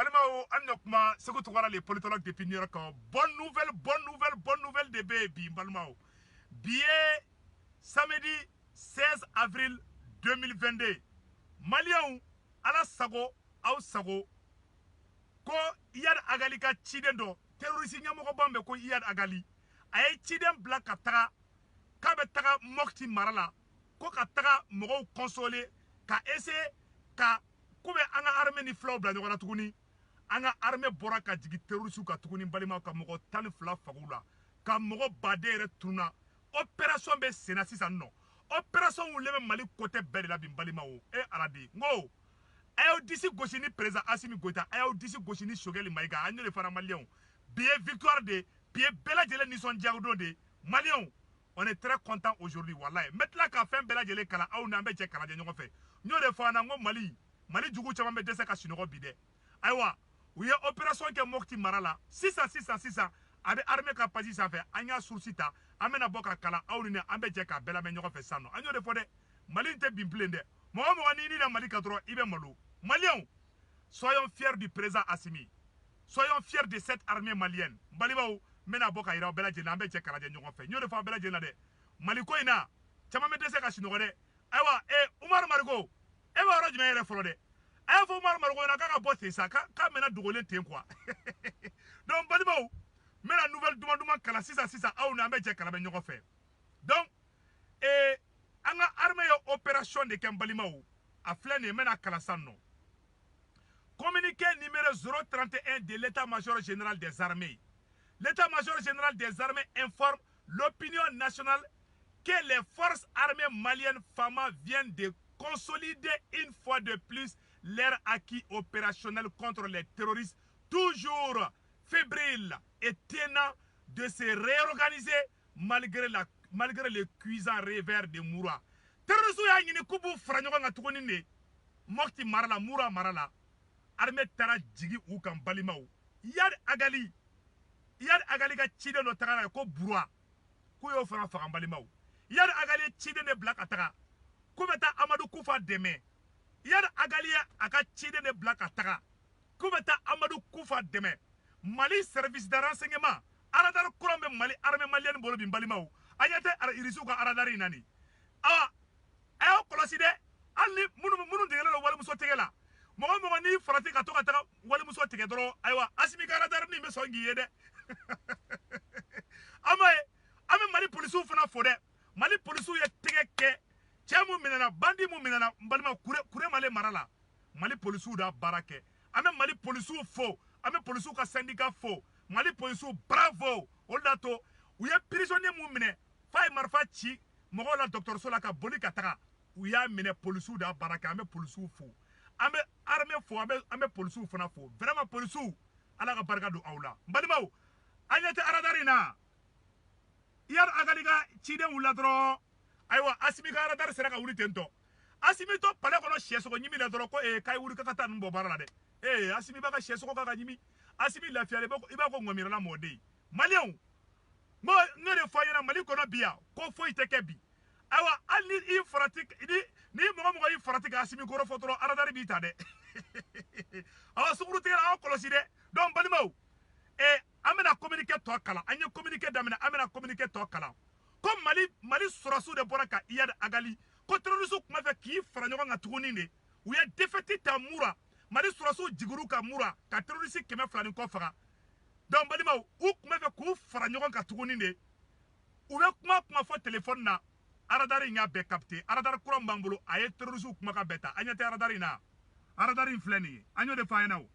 Balmao, Annokma, Sekotouara, les politologues depuis New York. Bonne nouvelle de baby, Balmao. Billet samedi 16 avril 2022. Maliens, à la Sago, au Sago, ko Iyad Agali ka ciden do, terroriste nyamoko bambe ko Iyad Agali. Aye ciden bla ka taga, ka be taga mokti marala, ko ka taga mogo consoler, ka essayer ka kube anga armée ni flaw bla nyogona tuguni. Anga armée bora ka jigi terroriste ka tuguni balima ka mogo tan fla fagula. Ka mogo badere tuna. Opération be sena sisan no. Opération ou lebe Mali côté belle la bimbalima o. E aladi. Ngo. Ayo disi goshini président Assimi Goïta. Ayo disi goshini Shogeli Maïga. Agno le fana Maliens. Billet victoire de. Billet Bella Djele Nisson Diagodo de. Maliens. On est très content aujourd'hui. Wallahi. Maintenant qu'à fin Bella Djele Kala. Aou Nambe Dje Kala Dje Nyongo fait. Nyo le fana ngo Mali. Mali Djougou Tchamambe Dese Ka Shinoro Bide. Aywa. Ou y'a opération ke Mokti Marala. 600. Abe armée ka pasi sanfɛ an y'a sursita an bɛna bɔ ka kala aw ni an bɛ jɛ ka bɛɛ lamɛn ɲɔgɔn fɛ sisan nɔ an y'o de fɔ dɛ Mali tɛ bin bilen dɛ mɔgɔ o mɔgɔ n'i da Mali kan dɔrɔn i bɛ malo Maliens soyons fiers du président Assimi soyons fiers de cette armée malienne n balimaw n bɛna bɔ ka yira aw bɛɛ lajɛlen an bɛ jɛ ka lajɛ ɲɔgɔn fɛ n y'o de fɔ aw bɛɛ lajɛlen na dɛ Mali ko in na caman bɛ dɛsɛ ka sunɔgɔ dɛ ayiwa Umaru Mariko e b'a yɔrɔ jumɛn yɛrɛ fɔlɔ dɛ a y'a fɔ Umaru Mariko ɲɛna k'a ka bɔ ten sa k'a mɛna dogolen ten quoi donc balimaw mais la nouvelle duman kala sisan aw na be je kala be ɲɔgɔn fɛ donc an ka armée ye opération de kɛ n balimaw a filɛ nin ye n bɛna kala san nɔ communiqué numéro 031 de l'état-major général des armées l'état-major général des armées informe l'opinion nationale que les forces armées maliennes FAMA viennent de consolider une fois de plus leur acquis opérationnel contre les terroristes toujours fébrile et tenant de se réorganiser malgré les cuisants revers de Moura. Terroristes y'a ɲini k'u b'u fara ɲɔgɔn kan tuguni de Mokti marala Moura marala armée taara jigi u kan balimaw Iyad Agali ka ciden dɔ taga ko Burua k'u y'o fana faga balimaw Iyad Agali ciden de bila ka taga k'u bɛ taa Amadou Koufa dɛmɛ Iyad Agali a ka ciden de bila ka taga k'u bɛ taa Amadou Koufa dɛmɛ Mali service de renseignement aradar kuran be Mali armée malienne bolo bin balimaw anyate irisuka aradari nani ayo kolosi de alni munu de la wali muso tegela mogo ni farati ka to ka taga wali muso tege doro aywa Assimi ka aradar ni be songi yede ame Mali police fana fo de Mali police ye tege ke chemu minana bandi mu minana balima kure Mali marala Mali police da barake ame Mali police fo ame police ka syndicat fo Mali police bravo oldato u ye prisonnier mu minɛ fa marfa ci mɔgɔw la docteur la ka boli ka taga u y'a minɛ police da baraka ame police fo ame armée fo ame police fana fo vraiment police ala ka barika do aw la balimaw anyate aradari na Iyad Agali ka ciden wula dɔrɔn ayiwa Assimi ka aradari sera ka wuli ten tɔ Assimi to palais kɔnɔ sɛsogo ɲimi la dɔrɔn ko k'a wuli ka taa ninnu bɔ baara la dɛ Assimi b'a ka sɛsogo ka ɲimi Assimi lafiyalen i b'a ko ŋɔmirala mɔden Maliens n de fɔ ɲɛna Mali kɔnɔ bi yan ko foyi tɛ kɛ bi ayiwa hali ni ni mɔgɔ y'i farati ka Assimi kɔrɔ fɔ dɔrɔn aradari b'i ta dɛ awa suguru tigɛla aw kɔlɔsi dɛ donc balimaw an bɛna communiqué tɔ kalan an ye communiqué daminɛ an bɛna communiqué tɔ kalan ko Mali sɔrɔsiw de bɔra ka Iyad Agali ko terroristes tun b'a fɛ k'i fara ɲɔgɔn kan tuguni de u ye défaite ta Moura Mali sɔrɔsiw jigir'u ka Moura ka terroriste 200 ni kɔ faga donc balimaw u tun bɛ fɛ k'u fara ɲɔgɔn kan tuguni de u bɛ kuma fɔ téléphone na aradari in y'a bɛɛ capté aradari kura min b'an bolo a ye terroriste kumakan bɛɛ ta an ɲɛ tɛ aradari in na aradari in filɛ nin ye an y'o de fɔ an ɲɛna o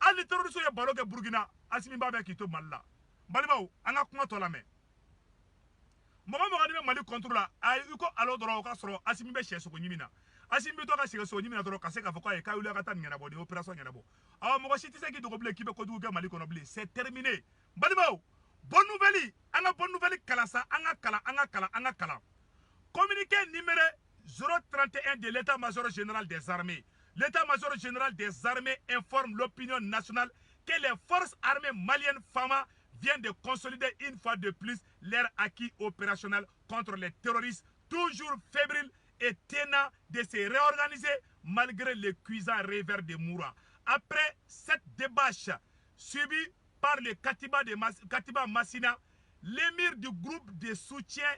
hali ni terroriste ye baro kɛ Burkina Assimi b'a bɛ k'i to Mali la balimaw an ka kuma tɔ lamɛn mɔgɔ ni bɛ Mali contre la i ko alo dɔrɔn o ka sɔrɔ Assimi bɛ sɛsogo ɲimi na Assimi bɛ to ka sɛsogo ɲimi na dɔrɔn ka se k'a fɔ k'a wuli ka taa nin ɲɛnabɔ nin opération ɲɛnabɔ mɔgɔ si tɛ se k'i dogo bilen k'i bɛ kojugu kɛ Mali kɔnɔ bilen c'est terminé balimaw bonne nouvelle an ka bonne nouvelle kalan sa an ka kalan communiqué numéro 031 de l'état-major général des armées l'état-major général des armées informe l'opinion nationale que les forces armées maliennes FAMA viennent de consolider une fois de plus leur acquis opérationnel contre les terroristes toujours fébriles et tenant de se réorganiser malgré les cuisants revers de Moura. après cette débâche subie par le Katiba Massina, l'émir du groupe de soutien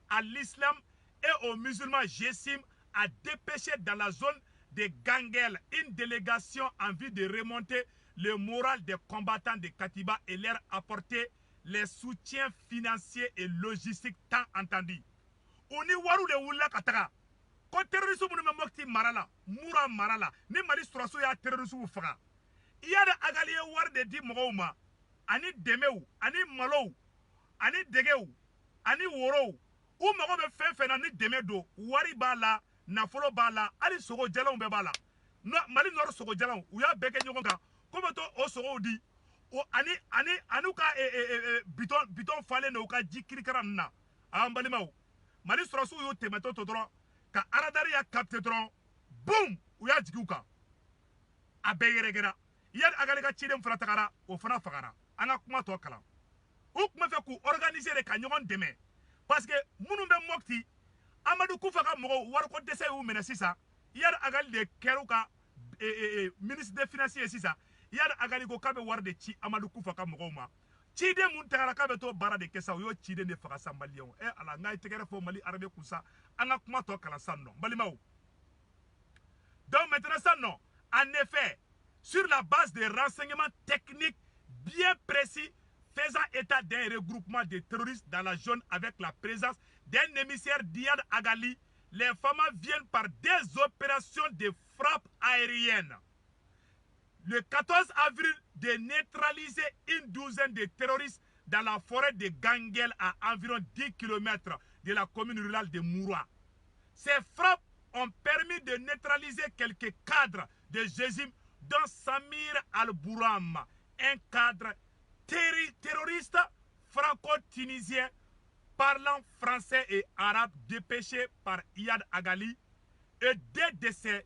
à l'islam et aux musulmans Jessim a dépêché dans la zone de Gangel une délégation en vue de remonter le moral des combattants de Katiba et leur apporter les soutiens financiers et logistiques tant entendus. Oni waru de wula kataka. Ko terrorisme mu mokti marala, mura marala, ni mali surasu ya terrorisme faga. Iya da agaliye war de di mɔgɔw ma, ani dɛmɛw, ani malow, ani dɛgɛw, ani worow. U mago bɛ fɛn fɛn na ni dɛmɛ don, wari b'a la, nafolo b'a la, hali sogo jalanw bɛɛ b'a la. Mali nɔrɔ sogo jalanw, u y'a bɛɛ kɛ ɲɔgɔn kan. Ko bɛ to o sogow di. O ani ka biton falen de u ka ji kirikara ninnu na. An balimaw. Mali sɔrɔsiw y'u tɛmɛtɔ to dɔrɔn ka aradari ya capte dɔrɔn boum u y'a jigi u kan. A bɛɛ yɛrɛkɛra. Yali agali ka ciden fana tagara o fana fagara. An ka kuma tɔ kalan. U tun bɛ fɛ k'u organiser de ka ɲɔgɔn dɛmɛ. Parce que minnu bɛ Mopti, Amadu Kufa ka mɔgɔw wariko dɛsɛ y'u minɛ sisan. Yali agali de kɛra ka ministre des finances ye sisan. Yali agali ko k'a bɛ wari de ci Amadu Kufa ka mɔgɔw ma. Ciden mun tagara k'a bɛ to baara de kɛ sa o y'o ciden de faga san maliyɛnw. Ala n ka tɛgɛrɛ fɔ Mali armée kun sa. An ka kuma tɔ kalan san nɔ balimaw. Donc maintenant ça non, en effet, sur la base des renseignements techniques bien précis faisant état d'un regroupement de terroristes dans la zone avec la présence d'un émissaire d'Iyad Agali, les femmes viennent par des opérations de frappe aérienne. Le 14 avril, de neutraliser une douzaine de terroristes dans la forêt de Gangel à environ 10 km de la commune rurale de Moura. Ces frappes ont permis de neutraliser quelques cadres de Jessim, dont Samir Al-Bouram, un cadre terroriste franco-tunisien parlant français et arabe dépêché par Iyad Agali et deux de ses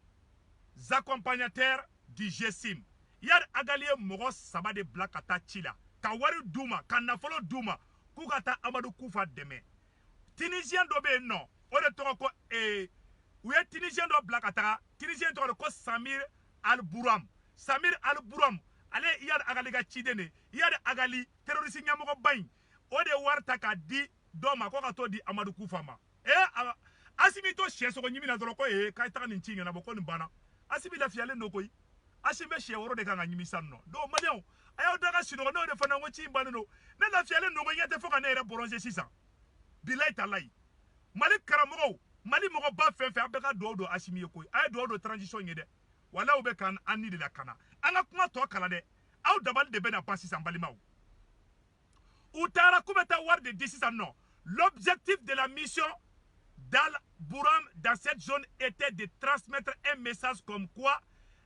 accompagnateurs du Jessim. Iyad Agali est mort saba de Blakata Chila. Kawari Douma, Kanafolo Douma, Koukata Amadou Koufa Deme. Tunisien dobe non. Ode toko ou est Tunisien do Blakata, Tunisien toko Samir Al-Bouram. Samir Al-Bouram, allez Iyad Agali ga Chidene, Iyad Agali, terroriste Nyamogo Bain. Ode wartaka di doma ko to di Amadou Koufa ma. Asimito cheso ko nyimina doroko kaitaka nchinga na boko bana. Asimi la fiale nokoi. Asimbe she woro de kanga nyimisa no. Do malion. Ayo daga sino no de fana ngo chimbana no. Na la fiale no yete foka na ere boronje sisa. Bilay talay. Mali karamogo, Mali mogo ba fefe abeka do asimi yekoi. Ay do transition yede. Wala ube kan anni de la kana. Anga kuma to kala de. Aw dabal de bena pasi sambalimaw. Outara Koubeta War de décision non. L'objectif de la mission d'Al-Bouram dans cette zone était de transmettre un message comme quoi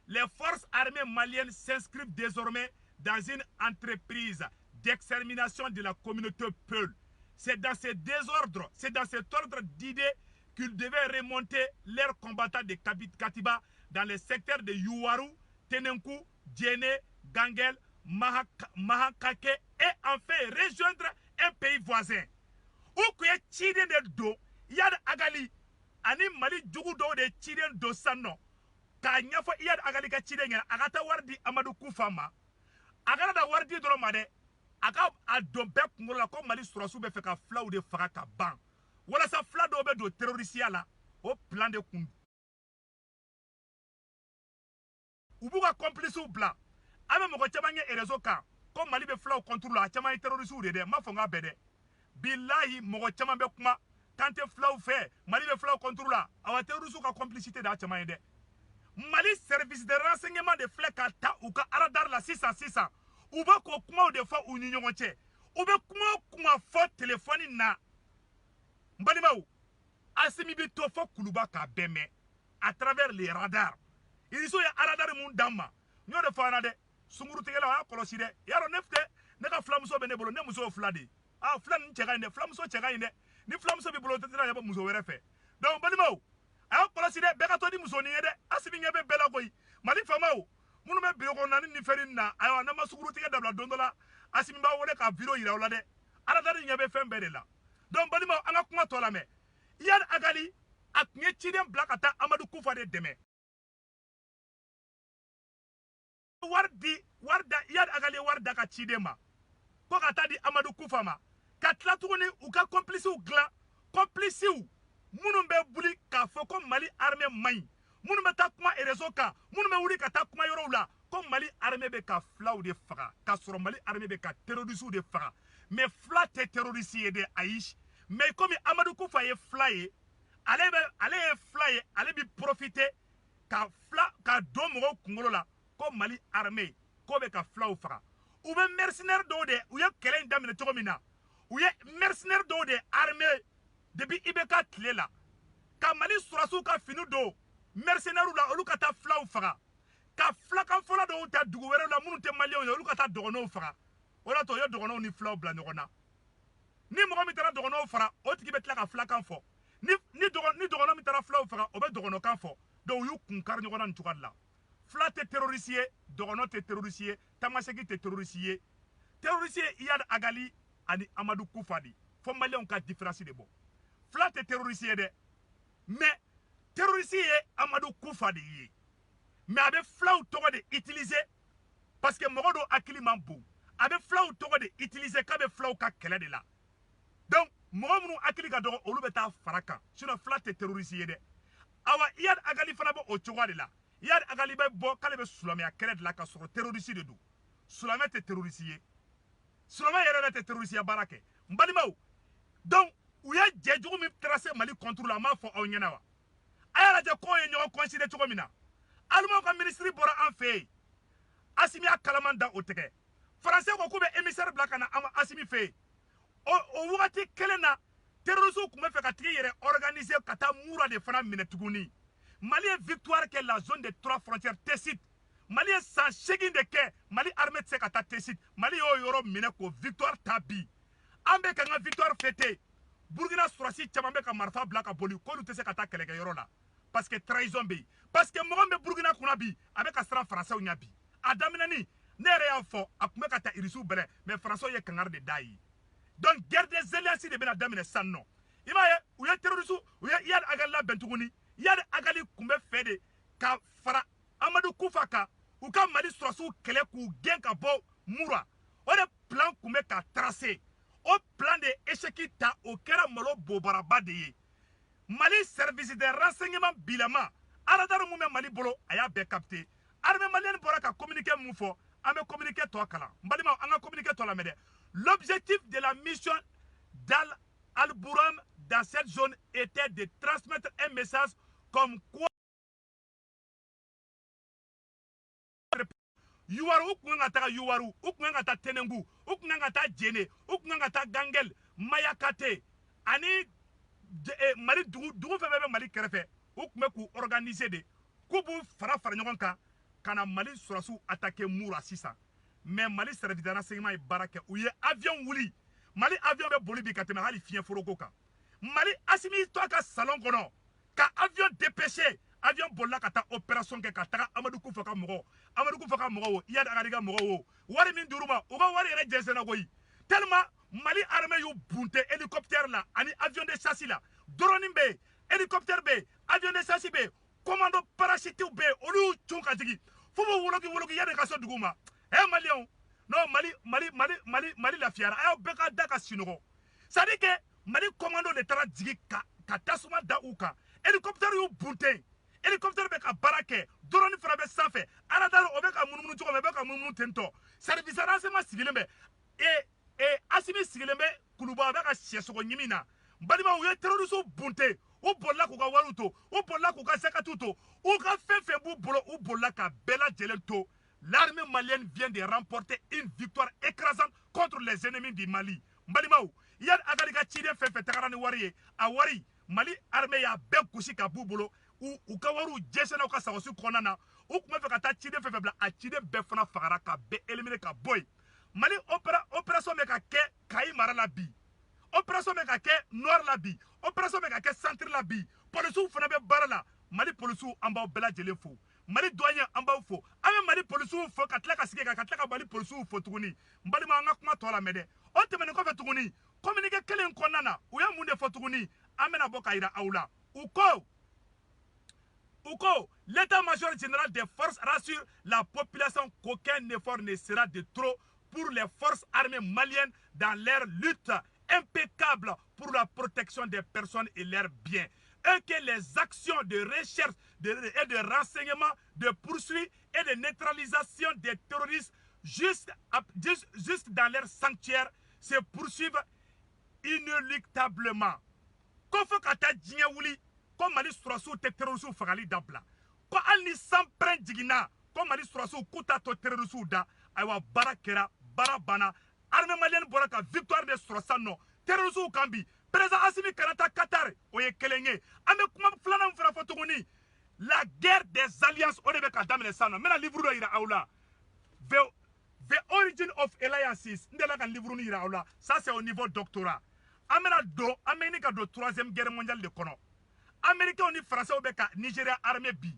les forces armées maliennes s'inscrivent désormais dans une entreprise d'extermination de la communauté Peul. C'est dans ce désordre, c'est dans cet ordre d'idées qu'ils devaient remonter leurs combattants de Katiba dans les secteurs de Youarou, Tenenkou, Djene, Gangel, Mahakake et enfin rejoindre un pays voisin. Où que Chiden de do, Iyad Agali, ani Mali Djougou do de Chiden do Sano, Kanyafo Iyad Agali ka Chiden, Agata Wardi Amadou Koufama, Agata Wardi Dromade, Aga Adombek Mola comme Mali Surasu be feka fla ou de Faraka Ban. Voilà sa fla dobe do terrorisia la, au plan de Koum. Ubuga complice ou blanc. Ame moko chamange erezo kan ko Mali be flaw contrôle a chama terroriste de ma fonga bede billahi moko chama be kuma kante flaw fait Mali be flaw contrôle a terroriste ka complicité da chama de Mali service de renseignement de flek ta ou ka aradar la 600 ou ba ko kuma de fa ou nyongo che ou be kuma fo téléphone na mbali baou asimi bi to fo kuluba ka beme à travers les radars ils sont ya radar mun dama nyo de fa na de sunguru tegela ha kolosi de yaro nefte ne ka flamso be ne bolo ne muso flade flan chega inde flamso chega inde ni flamso bi bolo tetira ya muso were fe donc balimo ha kolosi de be ka to di muso ni de asibi ngebe bela koy Mali famao munu me bi ko nani ni ferin na ayo na masuguru tege dabla dondola asimi ba wole ka viro ira wala de ala dari ngebe fembe de la donc balimo anga kuma to la me Iyad Agali aknye chiden blakata Amadou Koufa de deme warda Iyad Agali warda ka chidema ko ka taa di Amadou Koufa ma ka tila tuguni u ka complices glan complices minnu bɛ buli k'a fɔ ko Mali armée maɲi minnu bɛ taa kuma réseau kan minnu bɛ wuli ka taa kuma yɔrɔw la ko Mali armée bɛ ka fulaw de faga k'a sɔrɔ Mali armée bɛ ka terroristes de faga mais fula tɛ terroriste ye de ayi mais comme Amadou Koufa ye fula ye ale ye fula ye ale bi profiter ka don mɔgɔw kunkolo la ko Mali armée ko bɛ ka fulaw faga u bɛ mercenaires dɔw de u ye kɛlɛ in daminɛ cogo min na u ye mercenaires dɔw de armée depuis IBK tile la ka Mali surasiw ka fini don mercenaires la olu ka taa fulaw faga ka fulakan fɔlɔ dɔw ta dugu wɛrɛw la minnu tɛ maliyɛnw ye olu ka taa dɔgɔnɔw faga o la to u ye dɔgɔnɔw ni fulaw bila ɲɔgɔn na ni mɔgɔ min taara dɔgɔnɔw faga o tigi bɛ tila ka fulakan fɔ ni dɔgɔnɔ min taara fulaw faga o bɛ dɔgɔnɔkan fɔ donc u y'u kun kari ɲɔgɔn na nin cogoya de la fula tɛ terroriste ye dɔgɔnɔ tɛ terroriste ye tamaseki tɛ terroriste ye terroriste ye Iyad Agali ani Amadou Koufa de fo maliyɛnw ka différence de bɔ fula tɛ terroriste ye dɛ mais terroriste ye Amadou Koufa de ye mais a bɛ fulaw tɔgɔ de utiliser parce que mɔgɔ dɔw hakili man bon a bɛ fulaw tɔgɔ de utiliser k'a bɛ fulaw ka kɛlɛ de la donc mɔgɔ minnu hakili ka dɔgɔ olu bɛ taa fara kan sinon fula tɛ terroriste ye dɛ awa Iyad Agali fana bɛ o cogoya de la Iyad Agali bɛ bɔ k'ale bɛ silamɛya kɛlɛ de la ka sɔrɔ terroriste de don silamɛ tɛ terroriste ye silamɛ yɛrɛ tɛ terroriste ya baara kɛ n balimaw donc u ye jɛjugu min tracer Mali contre la n m'a fɔ aw ɲɛna wa a y'a lajɛ k'o ye ɲɔgɔn considérer cogo min na alimaw ka ministre bɔra an fɛ yen Asimi y'a kalaman da o tigɛ français ko k'u bɛ émissaire bila ka na Asimi fɛ yen o wagati kelen na terroristes tun bɛ fɛ ka tigi yɛrɛ organiser ka taa Moura de fana minɛ tuguni Mali ye victoire kɛ la zone des 3 frontières Tessit Mali ye san 8 de kɛ Mali armée tɛ se ka taa Tessit Mali y'o yɔrɔ minɛ k'o victoire ta bi an bɛ ka n ka victoire fêter Burkina surasi caman bɛ ka marifa bila ka boli k'olu tɛ se ka taa kɛlɛkɛyɔrɔ la parce que trahison bɛ yen parce que mɔgɔ min bɛ Burkina kunna bi a bɛ ka siran Français ɲɛ bi a daminɛni ne yɛrɛ y'a fɔ a tun bɛ ka taa irisiw bɛlɛ mais Français ye kangari de d'a ye donc guerre des alliances de bɛna daminɛ sisan nɔ i m'a ye u ye terroristes u ye Iyad Agali labɛn tuguni Iyad Agali tun bɛ fɛ de ka fara Amadou Koufa kan u ka Mali surasiw kɛlɛ k'u gɛn ka bɔ Moura o de plan tun bɛ ka tracer o plan de échec ta o kɛra malo bobaraba de ye Mali service de renseignement bilama aradar mun bɛ Mali bolo a y'a bɛɛ capté armée malienne bɔra ka communiqué mun fɔ an bɛ communiqué tɔ kalan n balimaw an ka communiqué tɔ lamɛn dɛ l'objectif de la mission d'Al-Bouram dans cette zone était de transmettre un message comme quoi Yuwaru u kun ka taa Yuwaru u kun ka taa Tenengu u kun ka taa Jene u kun ka taa Gangel Mayakate ani Mali dugu fɛn bɛ Mali kɛrɛfɛ u kun bɛ k'u organiser de k'u b'u fara ɲɔgɔn kan ka na Mali surasiw attaquer Moura sisan mais Mali service de renseignement ye baara kɛ u ye avion wuli Mali avion bɛ boli bi ka tɛmɛ hali fiɲɛ foroko kan Mali Asimi to a ka salon kɔnɔ ka avion dépêché avion bolila ka taa opération kɛ ka taga Amadou Koufa ka mɔgɔw o Iyad Agali ka mɔgɔw o wari min dir'u ma u ka wari yɛrɛ jɛnsɛnna koyi tellement Mali armée y'u bunte hélicoptère la ani avion de chasse la drone bɛ yen hélicoptère bɛ yen avion de chasse bɛ yen commando parachute bɛ yen olu y'u cun ka jigin fo b'u woloki yanni ka se dugu ma maliyɛnw non Mali lafiyara a y'aw bɛɛ ka da ka sinɔgɔ c'est à dire que Mali commando de taara jigin ka tasuma da u kan hélicoptère y'u bunte hélicoptère bɛ ka baara kɛ drone fana bɛ sanfɛ radar o bɛ ka munumunu cogo min bɛ ka munumunu ten tɔ service renseignement sigilen bɛ Asimi sigilen bɛ Kuluba a bɛ ka sɛsogo ɲimi na balimaw u ye terroristes bunte u bolila k'u ka wariw to u bolila k'u ka zakatu to u ka fɛn fɛn b'u bolo u bolila ka bɛɛ lajɛlen to l'armée malienne vient de remporter une victoire écrasante contre les ennemis du Mali balimaw Iyad Agali ka ciden fɛn fɛn tagara ni wari ye a wari Mali armée y'a bɛɛ gosi ka b'u bolo u ka wariw jɛnsɛnna u ka sagosi kɔnɔna na u tun bɛ fɛ ka taa ciden fɛn fɛn bila a ciden bɛɛ fana fagara ka bɛɛ éliminer ka bɔ yen Mali opération bɛ ka kɛ Kayi mara la bi opération bɛ ka kɛ nord la bi opération bɛ ka kɛ centre la bi policiers fana bɛ baara la Mali policiers an b'aw bɛɛ lajɛlen fo Mali douanier an b'aw fo an bɛ Mali policiers fo ka tila ka sigi ka tila ka Mali policiers fo tuguni n balima an ka kuma tɔ lamɛn dɛ o tɛmɛnen kɔfɛ tuguni communiqué kelen kɔnɔna na u ye mun de fɔ tuguni an bɛna bɔ ka yira aw la u ko l'état-major général des forces rassure la population qu'aucun effort ne sera de trop pour les forces armées maliennes dans leur lutte impeccable pour la protection des personnes et leurs biens, et que les actions de recherche et de renseignement, de poursuite et de neutralisation des terroristes juste dans leur sanctuaire se poursuivent inéluctablement. Ko fo ka taa diɲɛ wuli ko Mali sɔrɔsiw tɛ terrorisiw fagali dabila, ko hali ni sanpɛrɛn jiginna ko Mali sɔrɔsiw k'u t'a to terrorisiw da, ayiwa baara kɛra, baara banna, armée malienne bɔra ka victoire de sɔrɔ sisan nɔ terrorisiw kan bi. Président Assimi kana taa Qatar, o ye kelen ye. An bɛ kuma filanan min fana fɔ tuguni, la guerre des alliances o de bɛ ka daminɛ sisan nɔ. N bɛna livre dɔ yira aw la, The Origin of Alliances, n delila ka livre ni yira aw la, ça c'est au niveau doctorat. An bɛna don, an bɛ ɲini ka don 3e guerre mondiale de kɔnɔ. Américains ni Français bɛ ka Nigeria armée bi,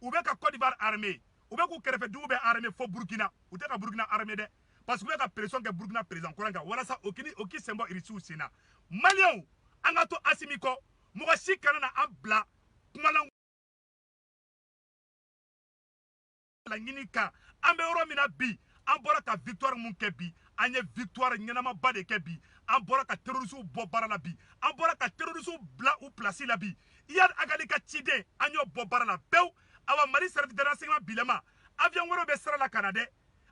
u bɛ ka Côte d'Ivoire armée, u bɛ k'u kɛrɛfɛdugu bɛ armée fo Burkina, u tɛ ka Burkina armée dɛ, parce que u bɛ ka pression kɛ Burkina président kura kan walasa o k'i sen bɔ irisiw sen na. Maliens an ka to Assimi kɔ, mɔgɔ si kana na an bila kumalan laɲini kan. An bɛ yɔrɔ min na bi, an bɔra ka victoire mun kɛ bi, an ye victoire ɲɛnamaba de kɛ bi. An bɔra ka terrorisiw bɔ baara la bi, an bɔra ka terrorisiw bila u place la bi. Iyad Agali ka ciden an y'o bɔ baara la pewu. Awa Mali service de renseignement bilama avion wɛrɛw bɛ sira la ka na dɛ,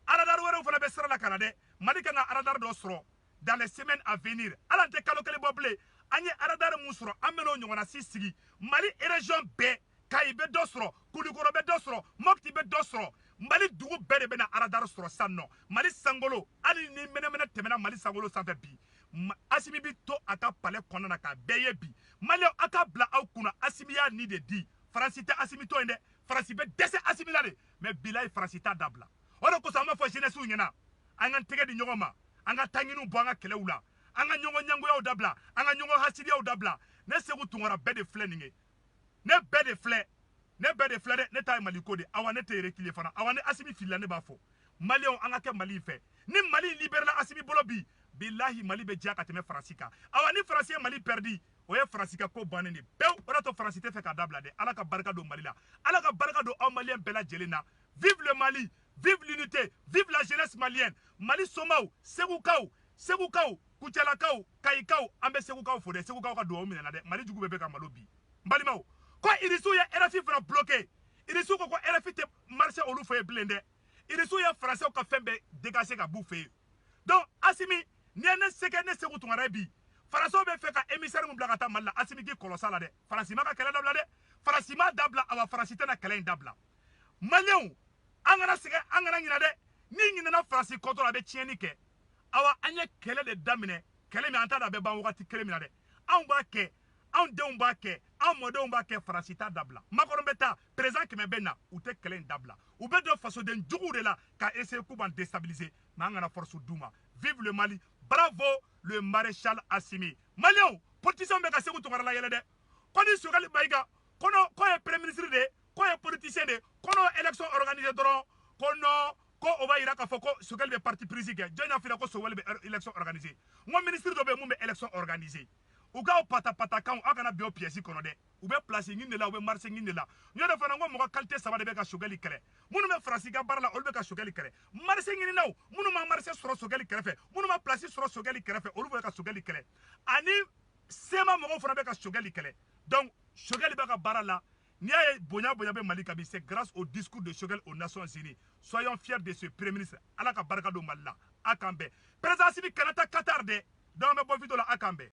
radar wɛrɛw fana bɛ sira la ka na dɛ. Mali kan ka radar dɔ sɔrɔ dans les semaines à venir. Ala n tɛ kalo kelen bɔ bilen, an ye radar mun sɔrɔ an bɛn'o ɲɔgɔnna si sigi Mali région bɛɛ. Kayi bɛ dɔ sɔrɔ, Kulukɔrɔ bɛ dɔ sɔrɔ, Mopti bɛ dɔ sɔrɔ, Mali dugu bɛɛ de bɛna radar sɔrɔ sisan nɔ. Mali sankolo hali ni mɛnɛmɛnɛ tɛmɛna Mali sankolo sanfɛ bi, Assimi bi to a ka palais kɔnɔna na ka bɛɛ ye bi. Maliens a ka bila aw kunna, Assimi y'a ni de di. Faransi tɛ Assimi to yen dɛ, Faransi bɛ dɛsɛ Assimi la de, mais bilahi Faransi t'a dabila. O de kosɔn an b'a fɔ jeunesse ɲɛna, an ka tɛgɛ di ɲɔgɔn ma, an ka taa ɲiniw bɔ an ka kɛlɛw la, an ka ɲɔgɔn ɲangoyaw dabila, an ka ɲɔgɔn hasidiyaw dabila. Ne Seku Tunkara bɛɛ de filɛ nin ye, ne bɛɛ de filɛ dɛ, ne ta ye Mali ko de, awa ne tɛ reculer fana, awa ni Assimi filila ne b'a fɔ. Maliens an ka kɛ Mali fɛ, ni Mali libéré la Assimi bolo bi, bilahi Mali bɛ diya ka tɛmɛ Faransi kan. Awa ni Faransi ye Mali perdi, o ye Faransi ka ko bannen de pewu. O de to Faransi tɛ fɛ k'a dabila dɛ. Ala ka barika don Mali la, Ala ka barika don aw Maliens bɛɛ lajɛlen na. Vive le Mali, vive l'unité, vive la jeunesse malienne. Mali somaw, Segukaw, Kucalakaw, Kayikaw, an bɛ Segukaw fo dɛ, Segukaw ka duwawu minɛ na dɛ. Mali jugu bɛɛ bɛ ka malo bi. N balimaw, ko irisiw ye RFI fana bloqué, irisiw ko RFI tɛ marché olu fɛ yen bilen dɛ. Irisiw ye Français ka fɛn bɛɛ dégager ka b'u fɛ yen. Donc Assimi, ni ye ne se kɛ ne Seku Tunkara ye bi, Faransiw bɛ fɛ ka émissaire mun bila ka taa Mali la, Assimi k'i kɔlɔsi a la dɛ. Faransi ma ka kɛlɛ dabila dɛ, Faransi ma dabila, awa Faransi tɛna kɛlɛ in dabila. Maliens an kana sɛgɛn, an kana ɲinɛ dɛ. Ni ɲinɛna Faransi kɔtɔ la a bɛ tiɲɛni kɛ. Awa an ye kɛlɛ de daminɛ, kɛlɛ min an t'a dɔn a bɛ ban wagati kelen min na dɛ. Anw b'a kɛ, anw denw b'a kɛ, anw mɔdenw b'a kɛ, Faransi t'a dabila. Macron bɛ taa, président kɛmɛ bɛ na, u tɛ kɛlɛ in dabila. U bɛ don fasoden juguw de la ka essayer k'u b'an déstabiliser, mais an kana force d'u ma. Vive le Mali, bravo le maréchal Assimi. Maliens, politiciens bɛ ka Seku Tunkara la yɛlɛ dɛ. Ko ni Sogɛli Mayiga, ko ye premier ministre de, ko ye politicien de, ko n'o élection organisée dɔrɔn, ko non, ko o b'a yira k'a fɔ ko Sogɛli bɛ parti prise kɛ. Jɔn y'a f'i la ko Sogɛli bɛ élection organisée? N ko ministre dɔ bɛ yen mun bɛ élection organisée. U ka pata kan aw kana bin o pièce kɔnɔ dɛ. U bɛ place ɲini de la, u bɛ marché ɲini de la. N y'o de fana n ko mɔgɔ qualité 3 de bɛ ka Sogɛli kɛlɛ. Minnu bɛ Faransi ka baara la, olu bɛ ka Sogɛli kɛlɛ. Marché ɲininaw, minnu ma marché sɔrɔ Sogɛli kɛrɛfɛ, minnu ma place sɔrɔ Sogɛli kɛrɛfɛ, olu bɛ ka Sogɛli kɛlɛ. Ani sema mɔgɔw fana bɛ ka Sogɛli kɛlɛ. Donc Sogɛli bɛ ka baara la. N'i y'a ye bonya bɛ Mali kan bi, c'est grâce au discours de Sogɛli aux Nations Unies. Soyons fiers de ce premier ministre. Ala ka barika don Mali la. A k'an bɛn. Président Assimi kana taa Qatar dɛ. Donc an bɛ bɔ vidéo la, a k'an bɛn.